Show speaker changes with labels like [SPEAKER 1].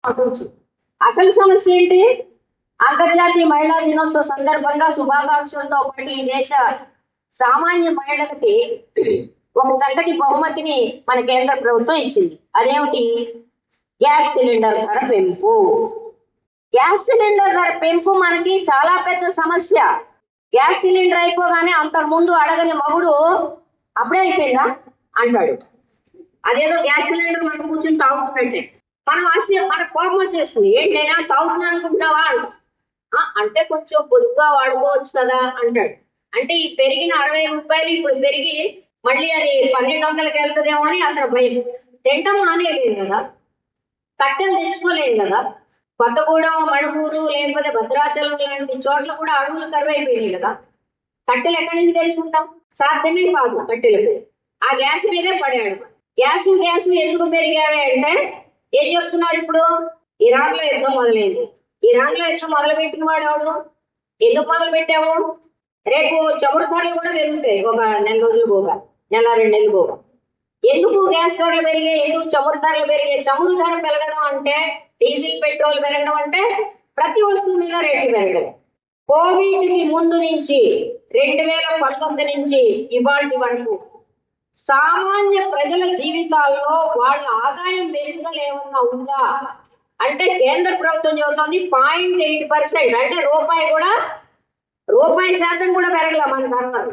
[SPEAKER 1] అటుంచు. అసలు సమస్య ఏంటి? అంతర్జాతీయ మహిళా దినోత్సవ సందర్భంగా శుభాకాంక్షలతో పాటు ఈ దేశ సామాన్య మహిళలకి ఒక చక్కటి బహుమతిని మన కేంద్ర ప్రభుత్వం ఇచ్చింది. అదేమిటి? గ్యాస్ సిలిండర్ ధర పెంపు. గ్యాస్ సిలిండర్ ధర పెంపు మనకి చాలా పెద్ద సమస్య. గ్యాస్ సిలిండర్ అయిపోగానే అంతకు ముందు అడగని మగుడు అప్పుడే అయిపోయిందా అంటాడు. అదేదో గ్యాస్ సిలిండర్ మనం కూర్చొని తాగుతున్నట్టే. మనం మన కోపం వచ్చేస్తుంది. ఏంటైనా తాగుతున్నా అనుకుంటున్నావా అంట. అంటే కొంచెం పొదుపుగా వాడుకోవచ్చు కదా అంటాడు. అంటే ఈ పెరిగిన 60 రూపాయలు ఇప్పుడు పెరిగి మళ్ళీ అది 1200కి వెళ్తుందేమో అని అతను భయం. తింటాం మానేయలేదు కదా, కట్టెలు తెచ్చుకోలేదు కదా. కొత్తగూడెం, మణుగూరు లేకపోతే భద్రాచలం లాంటి చోట్ల కూడా అడవులు కరువైపోయినాయి కదా. కట్టెలు ఎక్కడి నుంచి తెచ్చుకుంటాం? సాధ్యమే కాదు కట్టెలు. ఆ గ్యాస్ మీదే పడాడు. గ్యాస్ ఎందుకు పెరిగావే అంటే ఏం చెప్తున్నారు ఇప్పుడు? ఇరాన్ లో యుద్ధం మొదలైంది. ఇరాన్ లో యుద్ధం మొదలు పెట్టిన వాడు ఎవడు? ఎందుకు మొదలు పెట్టావు? రేపు చమురు ధరలు కూడా పెరుగుతాయి ఒక నెల రోజులు పోగా, నెల 2 నెలలు పోగా. ఎందుకు గ్యాస్ ధరలు పెరిగాయి? ఎందుకు చమురు ధరలు పెరిగాయి? చమురు ధర పెరగడం అంటే, డీజిల్ పెట్రోల్ పెరగడం అంటే ప్రతి వస్తువు మీద రేట్లు పెరగడం. కోవిడ్ కి ముందు నుంచి 2019 నుంచి ఇవాటి వరకు సామాన్య ప్రజల జీవితాల్లో వాళ్ళ ఆదాయం పెరుగుదల ఏమన్నా ఉందా అంటే కేంద్ర ప్రభుత్వం చెబుతోంది 0.8%. అంటే రూపాయి శాతం కూడా పెరగల మన ధరలు.